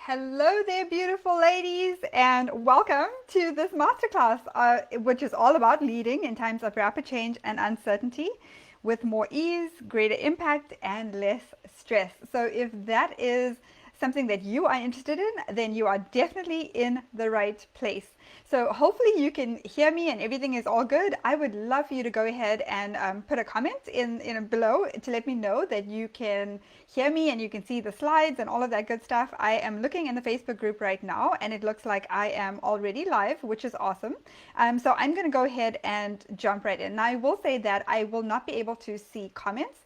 Hello there, beautiful ladies, and welcome to this masterclass, which is all about leading in times of rapid change and uncertainty with more ease, greater impact, and less stress. So, if that is something that you are interested in, then you are definitely in the right place. So hopefully you can hear me and everything is all good. I would love for you to go ahead and put a comment in below to let me know that you can hear me and you can see the slides and all of that good stuff. I am looking in the Facebook group right now and it looks like I am already live, which is awesome. So I'm going to go ahead and jump right in. Now I will say that I will not be able to see comments.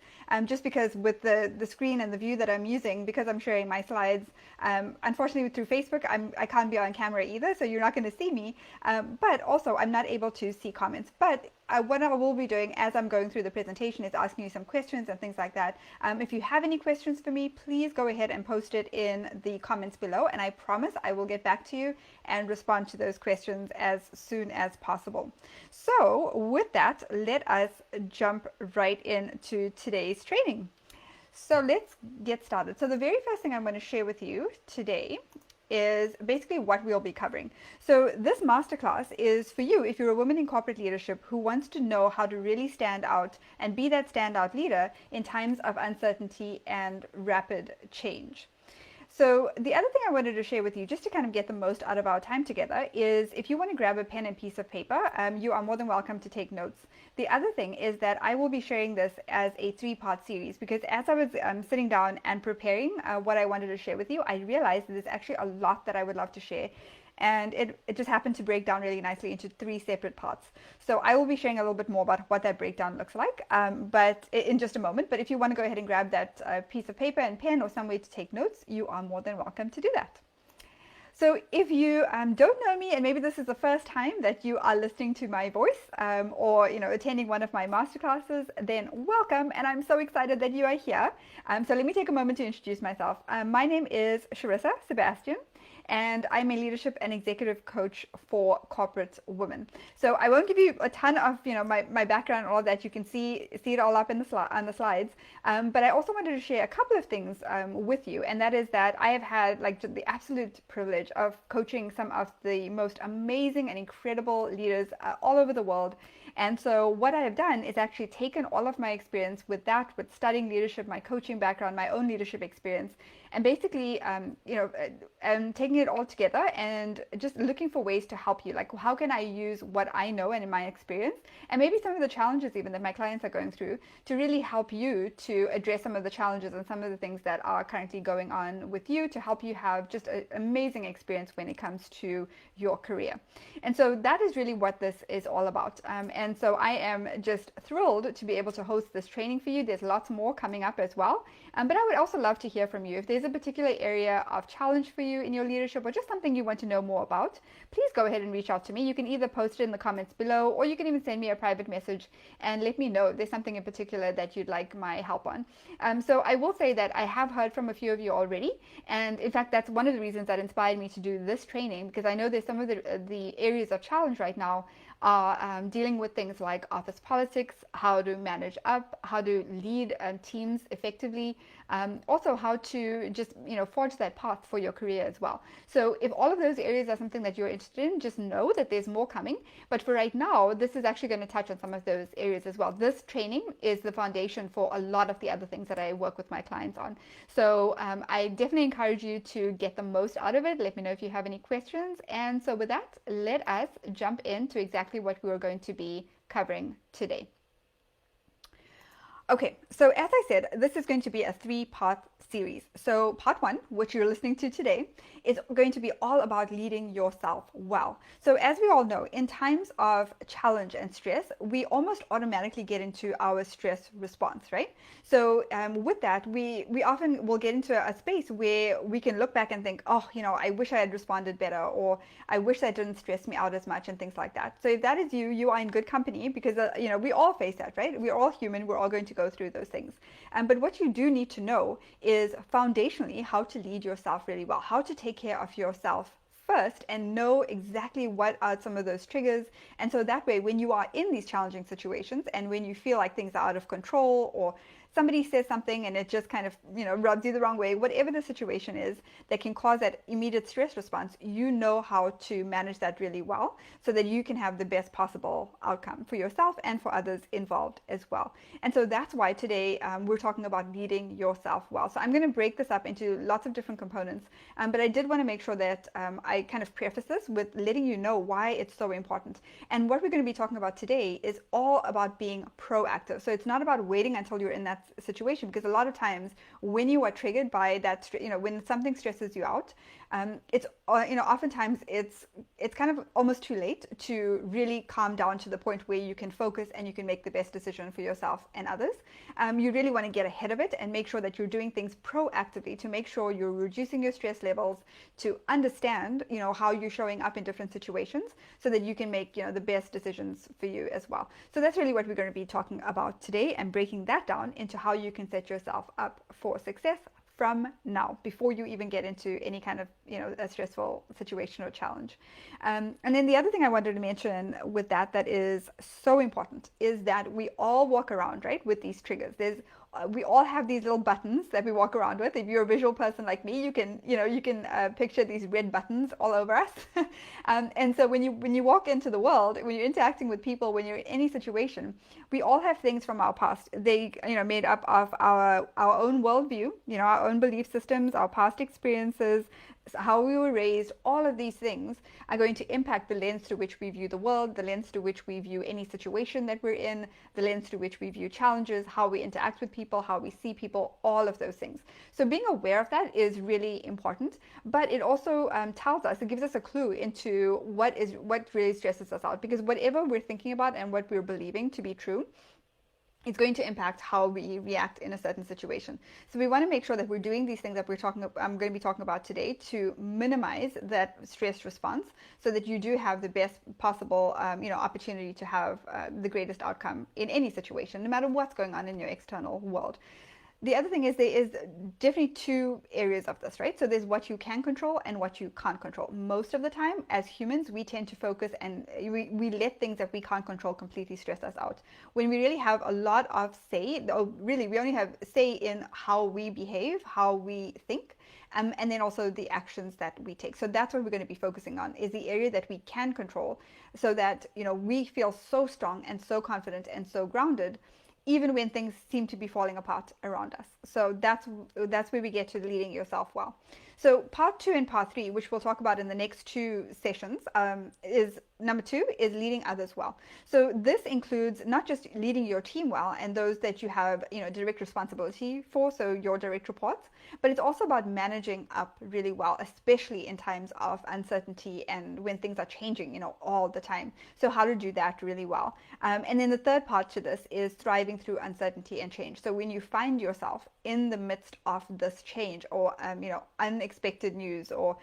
Just because with the screen and the view that I'm using, because I'm sharing my slides, unfortunately through Facebook, I can't be on camera either, so you're not going to see me. But also, I'm not able to see comments. But what I will be doing as I'm going through the presentation is asking you some questions and things like that. If you have any questions for me, please go ahead and post it in the comments below, and I promise I will get back to you and respond to those questions as soon as possible. So with that, let us jump right into today's training. So let's get started. So the very first thing I'm going to share with you today is basically what we'll be covering. So this masterclass is for you if you're a woman in corporate leadership who wants to know how to really stand out and be that standout leader in times of uncertainty and rapid change. So the other thing I wanted to share with you, just to kind of get the most out of our time together, is if you want to grab a pen and piece of paper, you are more than welcome to take notes. The other thing is that I will be sharing this as a three-part series because as I was sitting down and preparing what I wanted to share with you, I realized that there's actually a lot that I would love to share. And it just happened to break down really nicely into three separate parts. So I will be sharing a little bit more about what that breakdown looks like, but in just a moment. But if you want to go ahead and grab that piece of paper and pen or some way to take notes, you are more than welcome to do that. So if you don't know me, and maybe this is the first time that you are listening to my voice or attending one of my masterclasses, then welcome, and I'm so excited that you are here. So let me take a moment to introduce myself. My name is Sharissa Sebastian, and I'm a leadership and executive coach for corporate women. So I won't give you a ton of my background and all of that. You can see it all up in on the slides. But I also wanted to share a couple of things with you, and that is that I have had the absolute privilege of coaching some of the most amazing and incredible leaders all over the world. And so what I have done is actually taken all of my experience with that, with studying leadership, my coaching background, my own leadership experience, and basically, taking it all together and just looking for ways to help you. Like, how can I use what I know and in my experience, and maybe some of the challenges even that my clients are going through, to really help you to address some of the challenges and some of the things that are currently going on with you, to help you have just an amazing experience when it comes to your career. And so that is really what this is all about. And so I am just thrilled to be able to host this training for you. There's lots more coming up as well. But I would also love to hear from you. If there's a particular area of challenge for you in your leadership or just something you want to know more about, please go ahead and reach out to me. You can either post it in the comments below, or you can even send me a private message and let me know if there's something in particular that you'd like my help on. So I will say that I have heard from a few of you already. And in fact, that's one of the reasons that inspired me to do this training, because I know there's some of the areas of challenge right now are dealing with things like office politics, how to manage up, how to lead teams effectively, also how to just forge that path for your career as well. So if all of those areas are something that you're interested in, just know that there's more coming. But for right now, this is actually going to touch on some of those areas as well. This training is the foundation for a lot of the other things that I work with my clients on. So I definitely encourage you to get the most out of it. Let me know if you have any questions. And so with that, let us jump into exactly what we are going to be covering today. Okay, so as I said, this is going to be a three-part series. So part one, which you're listening to today, is going to be all about leading yourself well. So as we all know, in times of challenge and stress, we almost automatically get into our stress response, right? So with that, we often will get into a space where we can look back and think, oh, I wish I had responded better, or I wish that didn't stress me out as much, and things like that. So if that is you, you are in good company, because we all face that, right? We're all human. We're all going to go through those things. But what you do need to know is foundationally how to lead yourself really well, how to take care of yourself first and know exactly what are some of those triggers. And so that way, when you are in these challenging situations and when you feel like things are out of control or somebody says something and it just kind of, rubs you the wrong way, whatever the situation is that can cause that immediate stress response, you know how to manage that really well so that you can have the best possible outcome for yourself and for others involved as well. And so that's why today we're talking about leading yourself well. So I'm going to break this up into lots of different components, but I did want to make sure that I kind of preface this with letting you know why it's so important. And what we're going to be talking about today is all about being proactive. So it's not about waiting until you're in that situation, because a lot of times when you are triggered by that, when something stresses you out, it's oftentimes it's kind of almost too late to really calm down to the point where you can focus and you can make the best decision for yourself and others. You really want to get ahead of it and make sure that you're doing things proactively to make sure you're reducing your stress levels, to understand how you're showing up in different situations so that you can make the best decisions for you as well. So that's really what we're going to be talking about today, and breaking that down into how you can set yourself up for success from now, before you even get into any kind of a stressful situation or challenge. And then the other thing I wanted to mention with that is so important is that we all walk around, right, with these triggers. We all have these little buttons that we walk around with. If you're a visual person like me, you can picture these red buttons all over us. And so when you walk into the world, when you're interacting with people, when you're in any situation, we all have things from our past. They made up of our own worldview, our own belief systems, our past experiences, how we were raised. All of these things are going to impact the lens through which we view the world, the lens through which we view any situation that we're in, the lens through which we view challenges, how we interact with people, how we see people, all of those things. So being aware of that is really important, but it also tells us, it gives us a clue into what really stresses us out, because whatever we're thinking about and what we're believing to be true, it's going to impact how we react in a certain situation. So we want to make sure that we're doing these things that I'm going to be talking about today to minimize that stress response, so that you do have the best possible opportunity to have the greatest outcome in any situation, no matter what's going on in your external world. The other thing is there is definitely two areas of this, right? So there's what you can control and what you can't control. Most of the time, as humans, we tend to focus and we let things that we can't control completely stress us out. When we really have a lot of say, or really we only have say in how we behave, how we think, and then also the actions that we take. So that's what we're going to be focusing on, is the area that we can control, so that we feel so strong and so confident and so grounded, even when things seem to be falling apart around us. So that's where we get to leading yourself well. So part 2 and part 3, which we'll talk about in the next 2 sessions, is number 2 is leading others well. So this includes not just leading your team well and those that you have direct responsibility for, so your direct reports, but it's also about managing up really well, especially in times of uncertainty and when things are changing all the time. So how to do that really well. And then the third part to this is thriving through uncertainty and change. So when you find yourself in the midst of this change, or unexpected news, or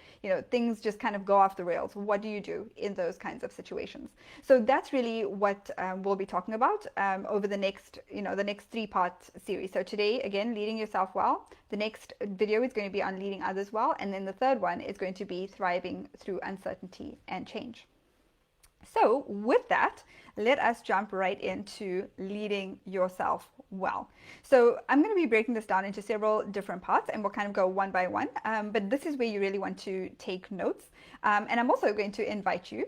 things just kind of go off the rails, what do you do in those kinds of situations? So that's really what we'll be talking about over the next 3-part series. So today, again, leading yourself well. The next video is going to be on leading others well, and then the third one is going to be thriving through uncertainty and change. So with that, let us jump right into leading yourself well. So I'm going to be breaking this down into several different parts, and we'll kind of go one by one. But this is where you really want to take notes. And I'm also going to invite you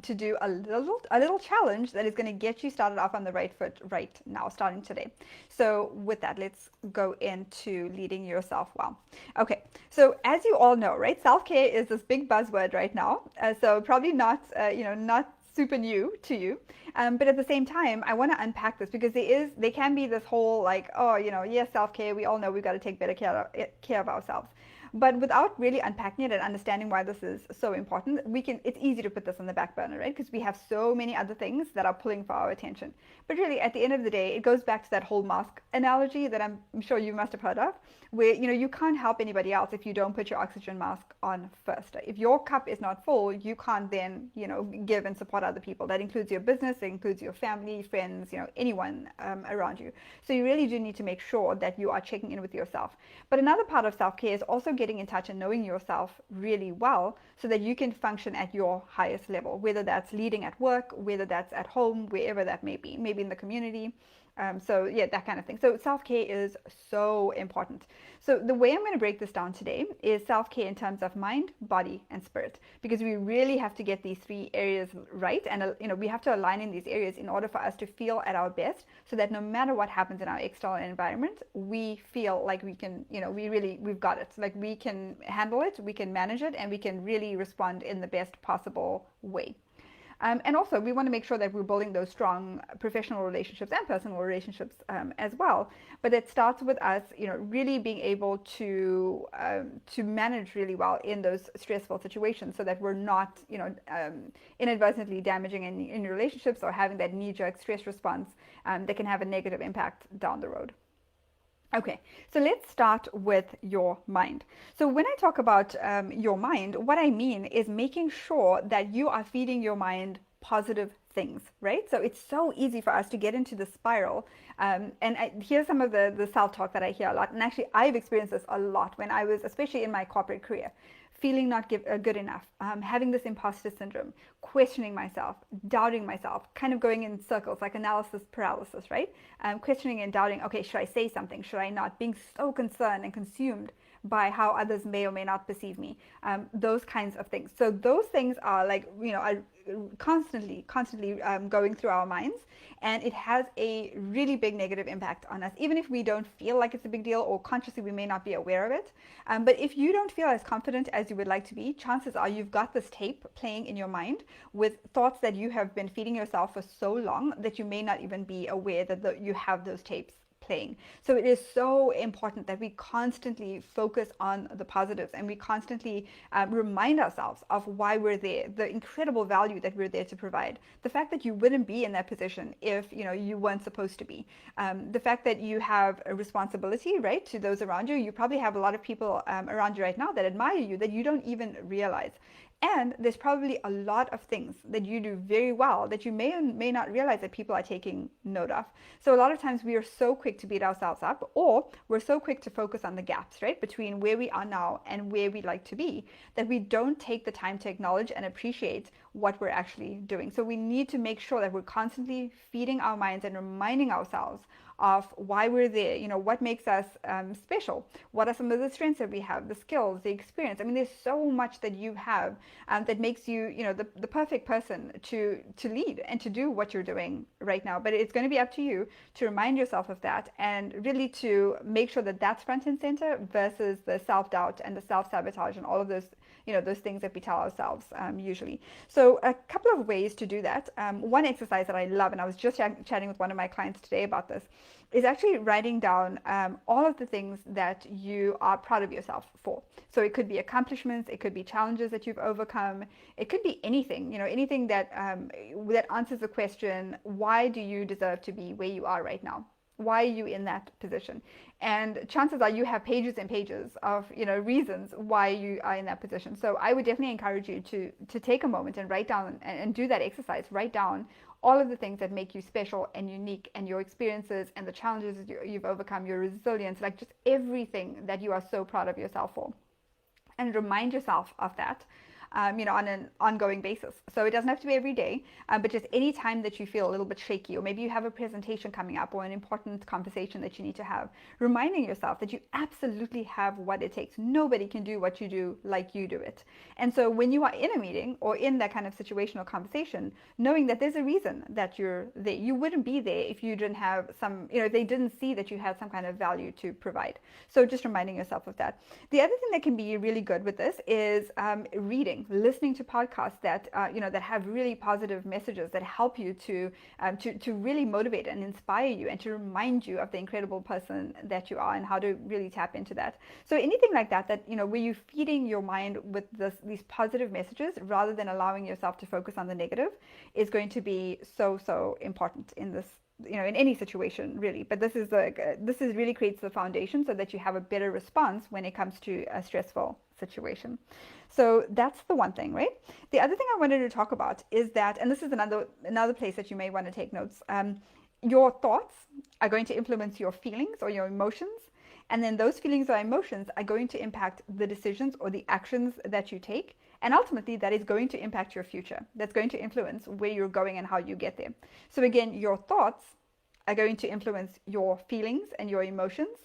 to do a little challenge that is going to get you started off on the right foot right now, starting today. So with that, let's go into leading yourself well. Okay, so as you all know, right, self-care is this big buzzword right now. So probably not super new to you, but at the same time, I want to unpack this, because there can be this whole like, yes, self-care, we all know we've got to take better care of ourselves. But without really unpacking it and understanding why this is so important, it's easy to put this on the back burner, right? Because we have so many other things that are pulling for our attention. But really, at the end of the day, it goes back to that whole mask analogy that I'm sure you must have heard of, where you can't help anybody else if you don't put your oxygen mask on first. If your cup is not full, you can't then give and support other people. That includes your business, it includes your family, friends, anyone around you. So you really do need to make sure that you are checking in with yourself. But another part of self-care is also getting in touch and knowing yourself really well, so that you can function at your highest level, whether that's leading at work, whether that's at home, wherever that may be, maybe in the community, So yeah, that kind of thing. So self-care is so important. So the way I'm going to break this down today is self-care in terms of mind, body, and spirit, because we really have to get these three areas right, and we have to align in these areas in order for us to feel at our best, so that no matter what happens in our external environment, we feel like we can, we've got it. Like we can handle it, we can manage it, and we can really respond in the best possible way. And also, we want to make sure that we're building those strong professional relationships and personal relationships as well. But it starts with us, really being able to manage really well in those stressful situations, so that we're not, inadvertently damaging in relationships or having that knee-jerk stress response that can have a negative impact down the road. Okay, so let's start with your mind. So when I talk about your mind, what I mean is making sure that you are feeding your mind positive things, right? So it's so easy for us to get into the spiral. Here's some of the self-talk that I hear a lot. And actually, I've experienced this a lot when I was, especially in my corporate career, feeling not good enough, having this imposter syndrome, questioning myself, doubting myself, kind of going in circles like analysis paralysis, right? Questioning and doubting, okay, should I say something? Should I not? Being so concerned and consumed by how others may or may not perceive me, those kinds of things. So those things are like, are constantly going through our minds, and it has a really big negative impact on us, even if we don't feel like it's a big deal, or consciously we may not be aware of it. But if you don't feel as confident as you would like to be, chances are you've got this tape playing in your mind with thoughts that you have been feeding yourself for so long that you may not even be aware that you have those tapes playing. So it is so important that we constantly focus on the positives, and we constantly remind ourselves of why we're there, the incredible value that we're there to provide, the fact that you wouldn't be in that position if you weren't supposed to be, the fact that you have a responsibility, right, to those around you. You probably have a lot of people around you right now that admire you that you don't even realize. And there's probably a lot of things that you do very well that you may or may not realize that people are taking note of. So a lot of times we are so quick to beat ourselves up, or we're so quick to focus on the gaps, right, between where we are now and where we'd like to be, that we don't take the time to acknowledge and appreciate what we're actually doing. So we need to make sure that we're constantly feeding our minds and reminding ourselves of why we're there, what makes us special, what are some of the strengths that we have, the skills, the experience. I mean, there's so much that you have that makes you, the perfect person to lead and to do what you're doing right now. But it's going to be up to you to remind yourself of that, and really to make sure that that's front and center versus the self-doubt and the self-sabotage and all of those those things that we tell ourselves usually. So a couple of ways to do that. One exercise that I love, and I was just chatting with one of my clients today about this, is actually writing down all of the things that you are proud of yourself for. So it could be accomplishments, it could be challenges that you've overcome, it could be anything, anything that that answers the question, why do you deserve to be where you are right now? Why are you in that position? And chances are you have pages and pages of reasons why you are in that position. So I would definitely encourage you to take a moment and write down and do that exercise. Write down all of the things that make you special and unique, and your experiences and the challenges you've overcome, your resilience, like just everything that you are so proud of yourself for. And remind yourself of that on an ongoing basis. So it doesn't have to be every day, but just any time that you feel a little bit shaky, or maybe you have a presentation coming up or an important conversation that you need to have, reminding yourself that you absolutely have what it takes. Nobody can do what you do like you do it. And so when you are in a meeting or in that kind of situation or conversation, knowing that there's a reason that you're there. You wouldn't be there if you didn't have some, if they didn't see that you had some kind of value to provide. So just reminding yourself of that. The other thing that can be really good with this is reading. Listening to podcasts that that have really positive messages that help you to really motivate and inspire you, and to remind you of the incredible person that you are and how to really tap into that. So anything like that where you're feeding your mind with these positive messages rather than allowing yourself to focus on the negative is going to be so important in this, in any situation really. But this is really creates the foundation so that you have a better response when it comes to a stressful situation. So that's the one thing, right? The other thing I wanted to talk about is that, and this is another place that you may want to take notes, your thoughts are going to influence your feelings or your emotions, and then those feelings or emotions are going to impact the decisions or the actions that you take, and ultimately that is going to impact your future. That's going to influence where you're going and how you get there. So again, your thoughts are going to influence your feelings and your emotions,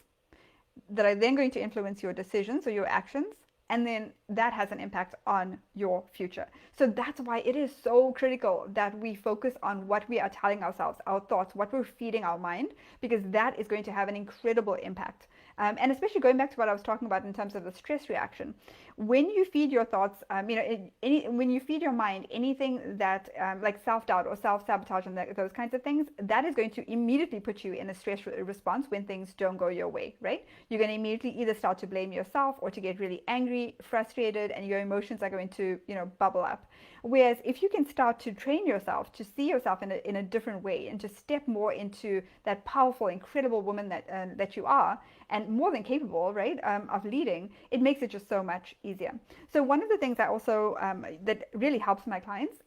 that are then going to influence your decisions or your actions, and then that has an impact on your future. So that's why it is so critical that we focus on what we are telling ourselves, our thoughts, what we're feeding our mind, because that is going to have an incredible impact. And especially going back to what I was talking about in terms of the stress reaction, when you feed your thoughts, when you feed your mind anything that like self-doubt or self-sabotage and those kinds of things, that is going to immediately put you in a stress response when things don't go your way, right? You're going to immediately either start to blame yourself or to get really angry, frustrated, and your emotions are going to, bubble up. Whereas if you can start to train yourself to see yourself in a different way and to step more into that powerful, incredible woman that you are, and more than capable, right, of leading, it makes it just so much easier. So one of the things I also that really helps my clients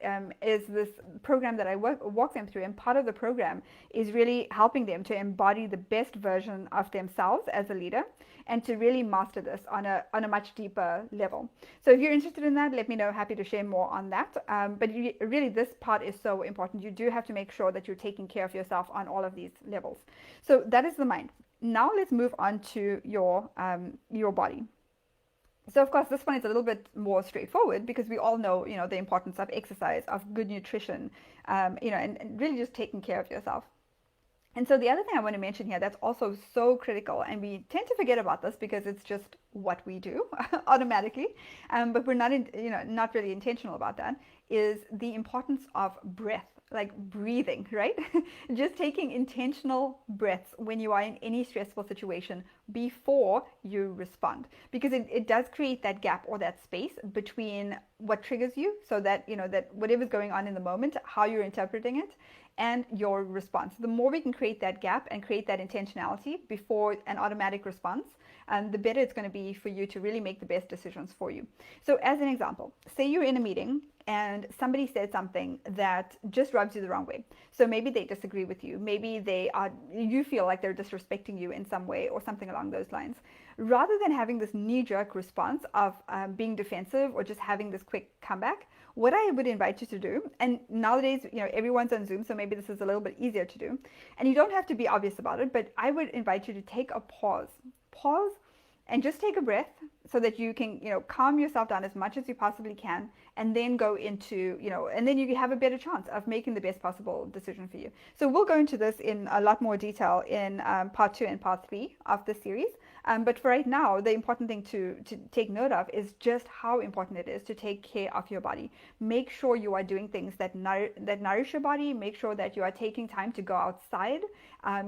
is this program that I walk them through, and part of the program is really helping them to embody the best version of themselves as a leader, and to really master this on a much deeper level. So if you're interested in that, let me know. Happy to share more on that. But really, this part is so important. You do have to make sure that you're taking care of yourself on all of these levels. So that is the mind. Now let's move on to your body. So of course, this one is a little bit more straightforward because we all know, the importance of exercise, of good nutrition, and really just taking care of yourself. And so the other thing I want to mention here that's also so critical, and we tend to forget about this because it's just what we do automatically, but we're not really intentional about that, is the importance of breath, like breathing, right? Just taking intentional breaths when you are in any stressful situation before you respond, because it does create that gap or that space between what triggers you, so that that whatever's going on in the moment, how you're interpreting it, and your response. The more we can create that gap and create that intentionality before an automatic response, the better it's going to be for you to really make the best decisions for you. So as an example, say you're in a meeting and somebody said something that just rubs you the wrong way. So maybe they disagree with you. Maybe you feel like they're disrespecting you in some way or something along those lines. Rather than having this knee-jerk response of being defensive or just having this quick comeback, what I would invite you to do, and nowadays, everyone's on Zoom, so maybe this is a little bit easier to do, and you don't have to be obvious about it, but I would invite you to take a pause. Pause and just take a breath so that you can, calm yourself down as much as you possibly can, and then go into, and then you have a better chance of making the best possible decision for you. So we'll go into this in a lot more detail in part 2 and part 3 of the series. But for right now, the important thing to take note of is just how important it is to take care of your body. Make sure you are doing things that nourish your body. Make sure that you are taking time to go outside,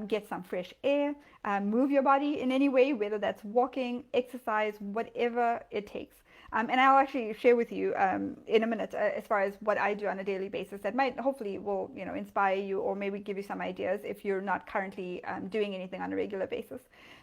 get some fresh air, move your body in any way, whether that's walking, exercise, whatever it takes. And I'll actually share with you in a minute as far as what I do on a daily basis that might hopefully will inspire you, or maybe give you some ideas if you're not currently doing anything on a regular basis.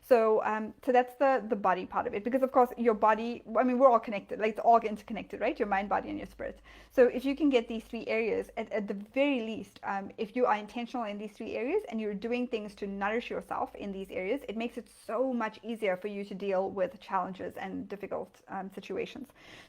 So that's the body part of it, because of course your body, we're all connected, like it's all interconnected, right? Your mind, body, and your spirit. So if you can get these 3 areas, at the very least, if you are intentional in these 3 areas and you're doing things to nourish yourself in these areas, it makes it so much easier for you to deal with challenges and difficult situations.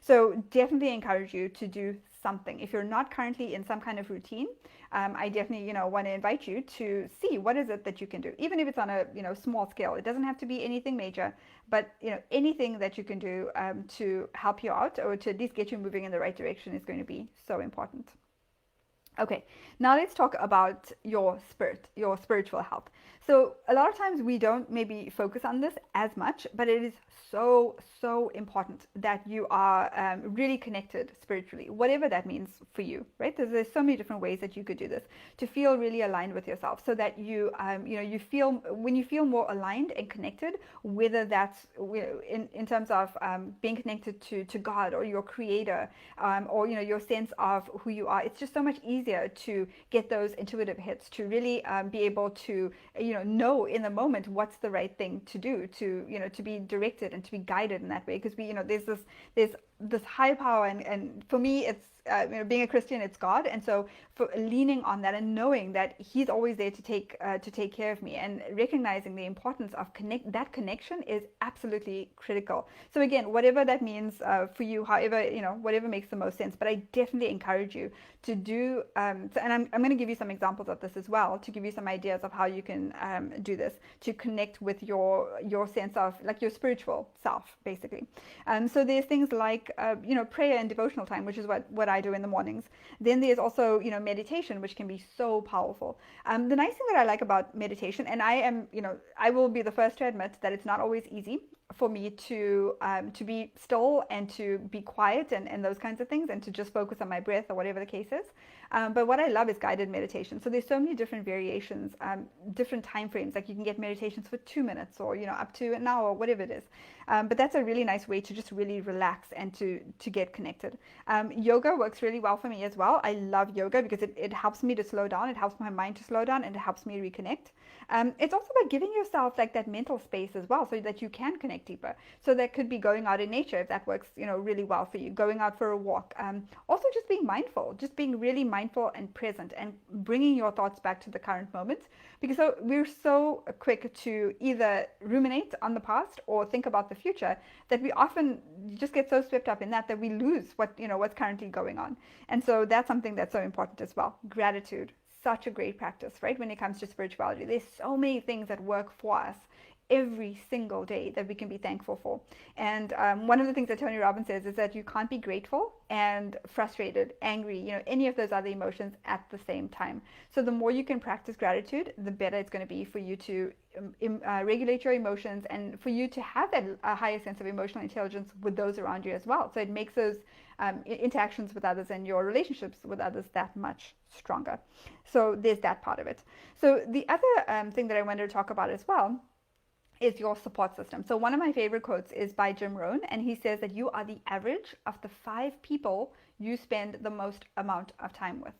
So definitely encourage you to do something. If you're not currently in some kind of routine, I definitely want to invite you to see what is it that you can do, even if it's on a small scale. It doesn't have to be anything major, but anything that you can do to help you out, or to at least get you moving in the right direction, is going to be so important. Okay, now let's talk about your spirit, your spiritual health. So a lot of times we don't maybe focus on this as much, but it is so important that you are really connected spiritually, whatever that means for you, right? There's so many different ways that you could do this to feel really aligned with yourself, so that you feel, when you feel more aligned and connected, whether that's in terms of being connected to God or your creator, or your sense of who you are. It's just so much easier to get those intuitive hits, to really be able to know in the moment what's the right thing to do, to be directed and to be guided in that way. Because there's this high power, and for me being a Christian, it's God. And so for leaning on that and knowing that he's always there to take care of me, and recognizing the importance of that connection is absolutely critical. So again, whatever that means for you, however, whatever makes the most sense. But I definitely encourage you to do, and I'm going to give you some examples of this as well, to give you some ideas of how you can do this to connect with your sense of like your spiritual self, basically. So there's things like prayer and devotional time, which is what I do in the mornings. Then there's also meditation, which can be so powerful. The nice thing that I like about meditation, and I will be the first to admit that it's not always easy for me to be still and to be quiet and those kinds of things, and to just focus on my breath or whatever the case is. But what I love is guided meditation. So there's so many different variations, different time frames. Like you can get meditations for 2 minutes or up to an hour, whatever it is. But that's a really nice way to just really relax and to get connected. Yoga works really well for me as well. I love yoga because it helps me to slow down. It helps my mind to slow down, and it helps me reconnect. It's also about giving yourself like that mental space as well, so that you can connect deeper. So that could be going out in nature if that works, really well for you. Going out for a walk. Also, just being mindful, just being really mindful and present, and bringing your thoughts back to the current moment. Because we're so quick to either ruminate on the past or think about the future that we often just get so swept up in that we lose what's currently going on. And so that's something that's so important as well. Gratitude, such a great practice, right? When it comes to spirituality, there's so many things that work for us every single day that we can be thankful for. And one of the things that Tony Robbins says is that you can't be grateful and frustrated, angry, any of those other emotions at the same time. So the more you can practice gratitude, the better it's going to be for you to regulate your emotions, and for you to have that higher sense of emotional intelligence with those around you as well. So it makes those interactions with others and your relationships with others that much stronger. So there's that part of it. So the other thing that I wanted to talk about as well is your support system. So one of my favorite quotes is by Jim Rohn, and he says that you are the average of the 5 people you spend the most amount of time with.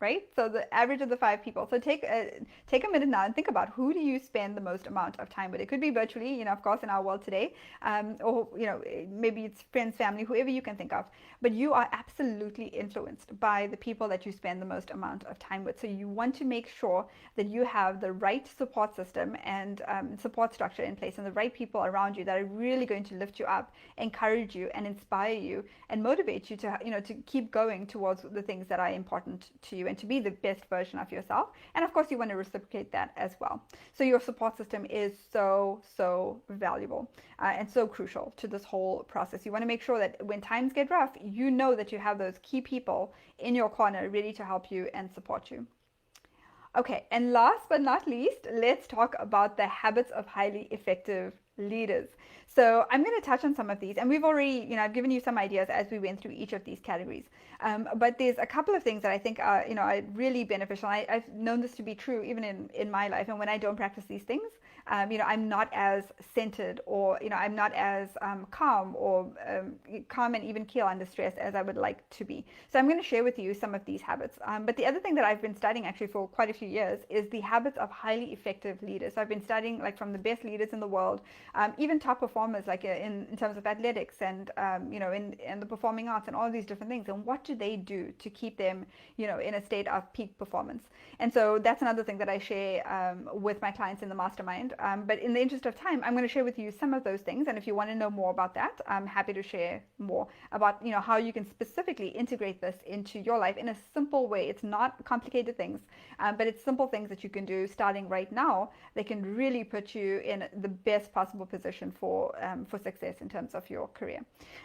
Right? So the average of the 5 people. So take a minute now and think about, who do you spend the most amount of time with? It could be virtually, of course, in our world today, or maybe it's friends, family, whoever you can think of. But you are absolutely influenced by the people that you spend the most amount of time with. So you want to make sure that you have the right support system and support structure in place, and the right people around you that are really going to lift you up, encourage you, and inspire you, and motivate you to keep going towards the things that are important to you, and to be the best version of yourself. And of course, you want to reciprocate that as well. So your support system is so valuable and so crucial to this whole process. You want to make sure that when times get rough, you know that you have those key people in your corner ready to help you and support you. Okay, and last but not least, let's talk about the habits of highly effective leaders. So I'm going to touch on some of these, and we've already, I've given you some ideas as we went through each of these categories. But there's a couple of things that I think are, are really beneficial. I've known this to be true even in my life. And when I don't practice these things, I'm not as centered, or, I'm not as calm and even keel under stress as I would like to be. So I'm going to share with you some of these habits. But the other thing that I've been studying actually for quite a few years is the habits of highly effective leaders. So I've been studying like from the best leaders in the world, even top performers like in terms of athletics and, in the performing arts and all of these different things. And what do they do to keep them, in a state of peak performance? And so that's another thing that I share with my clients in the mastermind. But in the interest of time, I'm going to share with you some of those things. And if you want to know more about that, I'm happy to share more about, how you can specifically integrate this into your life in a simple way. It's not complicated things, but it's simple things that you can do starting right now that can really put you in the best possible position for success in terms of your career.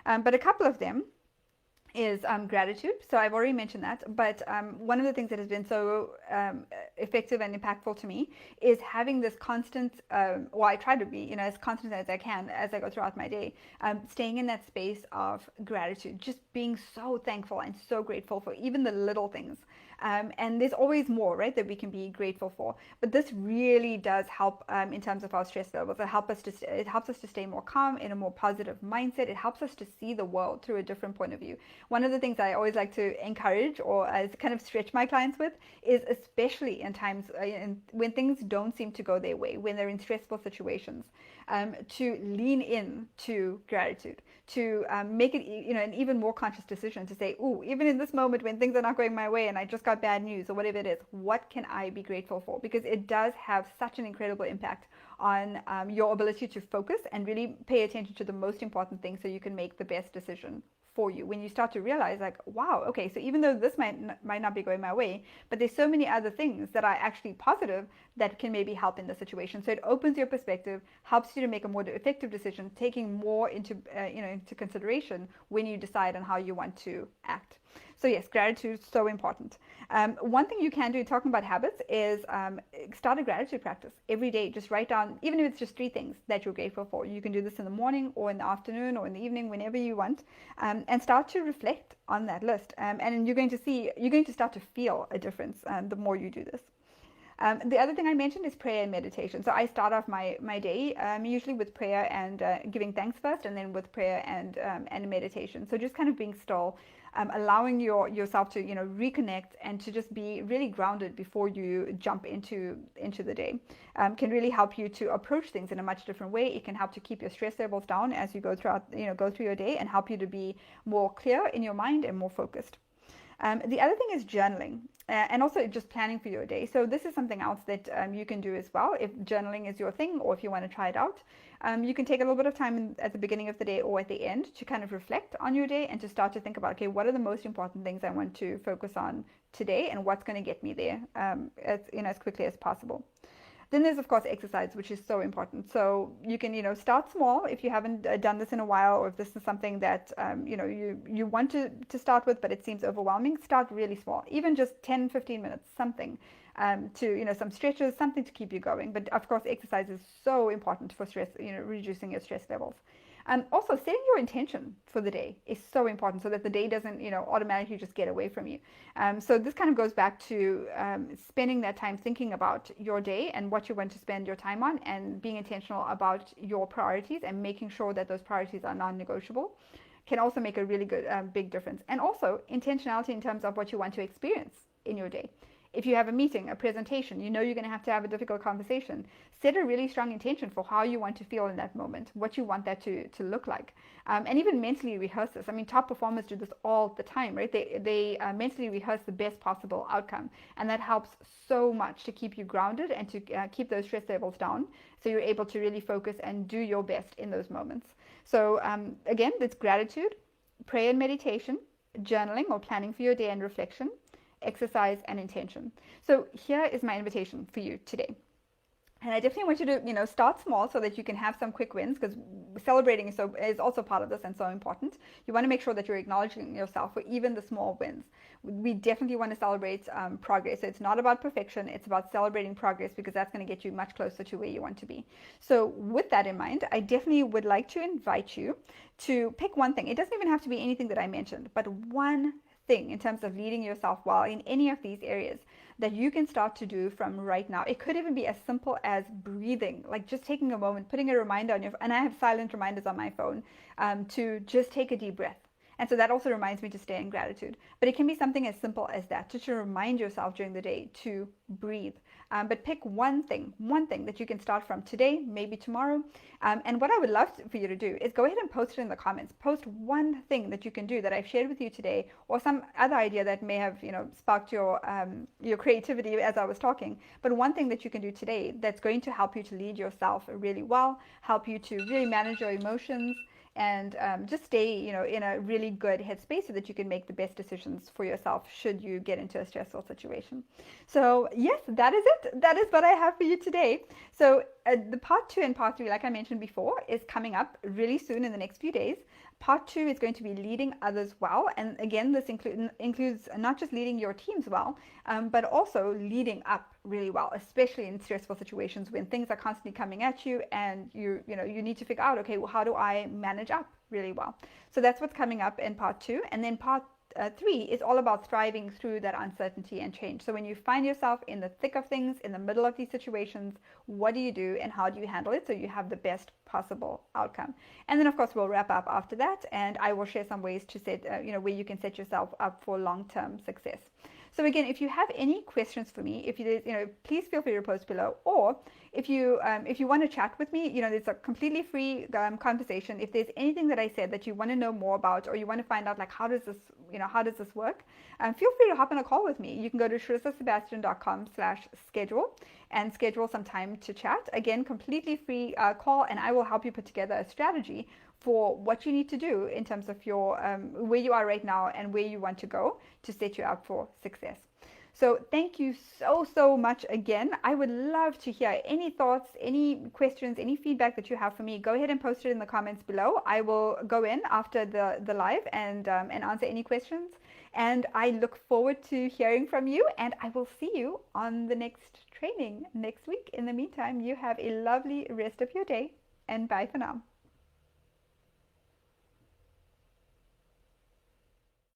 But a couple of them is gratitude. So I've already mentioned that, but one of the things that has been so effective and impactful to me is having this constant, I try to be, as constant as I can as I go throughout my day, staying in that space of gratitude, just being so thankful and so grateful for even the little things. And there's always more, right, that we can be grateful for. But this really does help in terms of our stress levels. It helps us to stay more calm, in a more positive mindset. It helps us to see the world through a different point of view. One of the things I always like to encourage, or as kind of stretch my clients with, is especially in times when things don't seem to go their way, when they're in stressful situations, to lean in to gratitude, to make it, an even more conscious decision to say, "Ooh, even in this moment when things are not going my way and I just got bad news or whatever it is, what can I be grateful for?" Because it does have such an incredible impact on your ability to focus and really pay attention to the most important things so you can make the best decision for you. When you start to realize, like, wow, okay, so even though this might not be going my way, but there's so many other things that are actually positive that can maybe help in the situation. So it opens your perspective, helps you to make a more effective decision, taking more into consideration when you decide on how you want to act. So yes, gratitude is so important. One thing you can do, talking about habits, is start a gratitude practice every day. Just write down, even if it's just 3 things that you're grateful for. You can do this in the morning or in the afternoon or in the evening, whenever you want, and start to reflect on that list. And you're going to start to feel a difference the more you do this. The other thing I mentioned is prayer and meditation. So I start off my day usually with prayer and giving thanks first, and then with prayer and meditation. So just kind of being still, allowing yourself to reconnect and to just be really grounded before you jump into the day can really help you to approach things in a much different way. It can help to keep your stress levels down as you go through your day, and help you to be more clear in your mind and more focused. The other thing is journaling, and also just planning for your day. So this is something else that you can do as well if journaling is your thing, or if you want to try it out. You can take a little bit of time at the beginning of the day or at the end to kind of reflect on your day and to start to think about, okay, what are the most important things I want to focus on today, and what's going to get me there as quickly as possible. Then there's, of course, exercise, which is so important. So you can, start small if you haven't done this in a while, or if this is something that, you want to start with, but it seems overwhelming. Start really small, even just 10, 15 minutes, something some stretches, something to keep you going. But of course, exercise is so important for stress, reducing your stress levels. Also, setting your intention for the day is so important, so that the day doesn't, automatically just get away from you. So this kind of goes back to spending that time thinking about your day and what you want to spend your time on, and being intentional about your priorities and making sure that those priorities are non-negotiable can also make a really good, big difference. And also intentionality in terms of what you want to experience in your day. If you have a meeting, a presentation, you're going to have a difficult conversation, set a really strong intention for how you want to feel in that moment, what you want that to look like. And even mentally rehearse this. I mean, top performers do this all the time, right? They mentally rehearse the best possible outcome. And that helps so much to keep you grounded and to keep those stress levels down, so you're able to really focus and do your best in those moments. So again, that's gratitude, prayer and meditation, journaling or planning for your day and reflection, exercise, and intention. So here is my invitation for you today. And I definitely want you to, start small so that you can have some quick wins, because celebrating is also part of this and so important. You want to make sure that you're acknowledging yourself for even the small wins. We definitely want to celebrate progress. So it's not about perfection. It's about celebrating progress, because that's going to get you much closer to where you want to be. So with that in mind, I definitely would like to invite you to pick one thing. It doesn't even have to be anything that I mentioned, but one thing in terms of leading yourself well in any of these areas that you can start to do from right now. It could even be as simple as breathing, like just taking a moment, putting a reminder on and I have silent reminders on my phone to just take a deep breath. And so that also reminds me to stay in gratitude. But it can be something as simple as that, just to remind yourself during the day to breathe. But pick one thing that you can start from today, maybe tomorrow. And what I would love for you to do is go ahead and post it in the comments. Post one thing that you can do that I've shared with you today, or some other idea that may have sparked your creativity as I was talking. But one thing that you can do today that's going to help you to lead yourself really well, help you to really manage your emotions, and just stay, in a really good headspace so that you can make the best decisions for yourself should you get into a stressful situation. So yes, that is it. That is what I have for you today. So the part 2 and part 3, like I mentioned before, is coming up really soon in the next few days. Part 2 is going to be leading others well. And again, this includes not just leading your teams well, but also leading up really well, especially in stressful situations when things are constantly coming at you and you need to figure out, okay, well, how do I manage up really well? So that's what's coming up in part 2. And then part 3 is all about thriving through that uncertainty and change. So when you find yourself in the thick of things, in the middle of these situations, what do you do and how do you handle it so you have the best possible outcome. And then of course we'll wrap up after that, and I will share some ways to set, where you can set yourself up for long-term success. So again, if you have any questions for me, if you, please feel free to post below, or if you want to chat with me, it's a completely free conversation. If there's anything that I said that you want to know more about, or you want to find out like how does this work, feel free to hop on a call with me. You can go to sharisasebastian.com/schedule and schedule some time to chat. Again, completely free call, and I will help you put together a strategy for what you need to do in terms of your where you are right now and where you want to go to set you up for success. So thank you so much again. I would love to hear any thoughts, any questions, any feedback that you have for me. Go ahead and post it in the comments below. I will go in after the live and answer any questions. And I look forward to hearing from you, and I will see you on the next training next week. In the meantime, you have a lovely rest of your day, and bye for now.